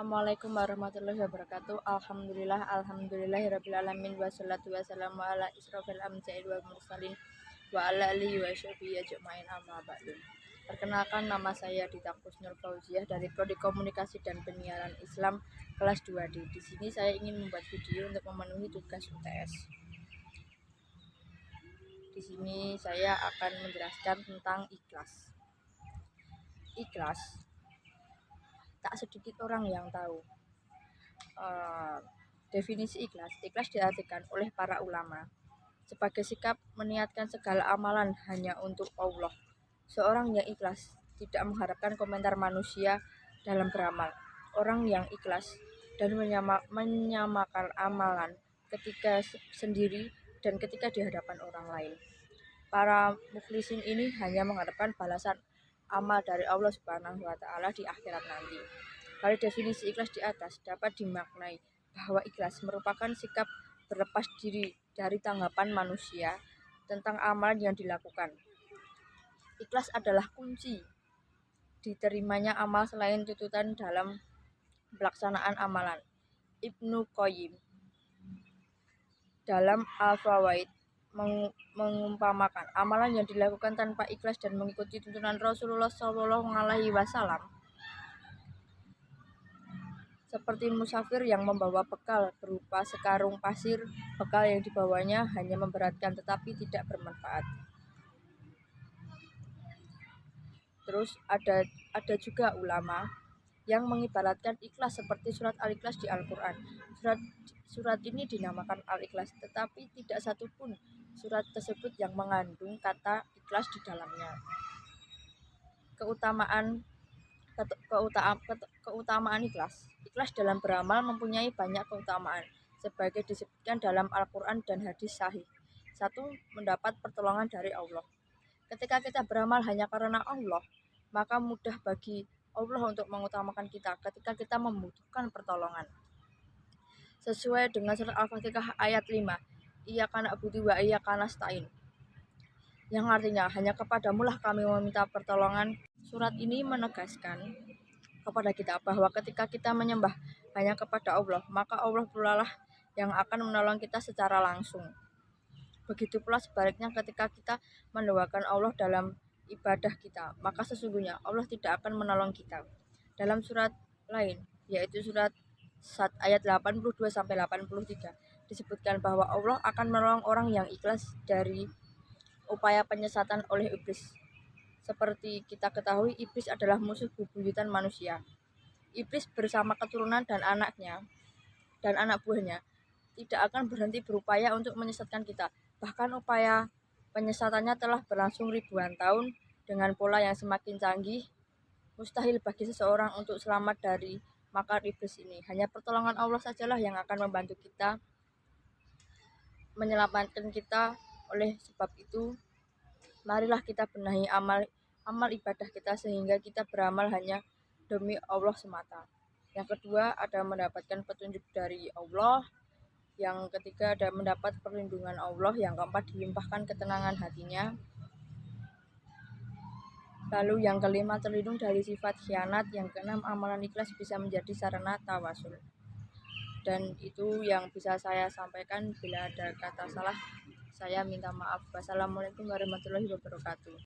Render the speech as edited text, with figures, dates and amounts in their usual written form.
Assalamualaikum warahmatullahi wabarakatuh. Alhamdulillahirabbil alamin wassalatu wassalamu ala isrofil anbiya'i wal mursalin wa ala alihi wa sahbihi ajmain amma ba'du. Perkenalkan, nama saya Dita Kusnul Fauziah dari Prodi Komunikasi dan Penyiaran Islam kelas 2D. Di sini saya ingin membuat video untuk memenuhi tugas UTS. Di sini saya akan menjelaskan tentang ikhlas. Ikhlas, tak sedikit orang yang tahu. Definisi ikhlas diartikan oleh para ulama sebagai sikap meniatkan segala amalan hanya untuk Allah. Seorang yang ikhlas tidak mengharapkan komentar manusia dalam beramal. Orang yang ikhlas dan menyamakan amalan ketika sendiri dan ketika di hadapan orang lain. Para mukhlisin ini hanya mengharapkan balasan amal dari Allah Subhanahu wa Ta'ala di akhirat nanti. Dari definisi ikhlas di atas dapat dimaknai bahwa ikhlas merupakan sikap berlepas diri dari tanggapan manusia tentang amalan yang dilakukan. Ikhlas adalah kunci diterimanya amal selain tuntutan dalam pelaksanaan amalan. Ibnu Qayyim dalam Al-Fawaid mengumpamakan amalan yang dilakukan tanpa ikhlas dan mengikuti tuntunan Rasulullah SAW seperti musafir yang membawa bekal berupa sekarung pasir. Bekal yang dibawanya hanya memberatkan tetapi tidak bermanfaat. Terus ada juga ulama yang mengibaratkan ikhlas seperti surat Al-Ikhlas di Al-Quran. Surat ini dinamakan Al-Ikhlas, tetapi tidak satupun surat tersebut yang mengandung kata ikhlas di dalamnya. Keutamaan ikhlas. Ikhlas dalam beramal mempunyai banyak keutamaan sebagai disebutkan dalam Al-Quran dan hadis sahih. 1. Mendapat pertolongan dari Allah. Ketika kita beramal hanya karena Allah, maka mudah bagi Allah untuk mengutamakan kita ketika kita membutuhkan pertolongan. Sesuai dengan surat Al-Fatihah ayat 5, Iyyaka na'budu wa iyyaka nasta'in, yang artinya hanya kepadamulah kami meminta pertolongan. Surat ini menegaskan kepada kita bahwa ketika kita menyembah hanya kepada Allah, maka Allah pula lah yang akan menolong kita secara langsung. Begitu pula sebaliknya, ketika kita mendoakan Allah dalam ibadah kita, maka sesungguhnya Allah tidak akan menolong kita. Dalam surat lain, yaitu surat Sad ayat 82-83, disebutkan bahwa Allah akan menolong orang yang ikhlas dari upaya penyesatan oleh iblis. Seperti kita ketahui, iblis adalah musuh bebuyutan manusia. Iblis bersama keturunan dan anaknya dan anak buahnya tidak akan berhenti berupaya untuk menyesatkan kita. Bahkan upaya penyesatannya telah berlangsung ribuan tahun dengan pola yang semakin canggih. Mustahil bagi seseorang untuk selamat dari makar iblis ini. Hanya pertolongan Allah sajalah yang akan membantu kita, menyelamatkan kita. Oleh sebab itu, marilah kita benahi amal ibadah kita sehingga kita beramal hanya demi Allah semata. Yang kedua, ada mendapatkan petunjuk dari Allah. Yang ketiga, ada mendapat perlindungan Allah. Yang keempat, dilimpahkan ketenangan hatinya. Lalu yang kelima, terlindung dari sifat khianat. Yang keenam, amalan ikhlas bisa menjadi sarana tawasul. Dan itu yang bisa saya sampaikan. Bila ada kata salah, saya minta maaf. Wassalamualaikum warahmatullahi wabarakatuh.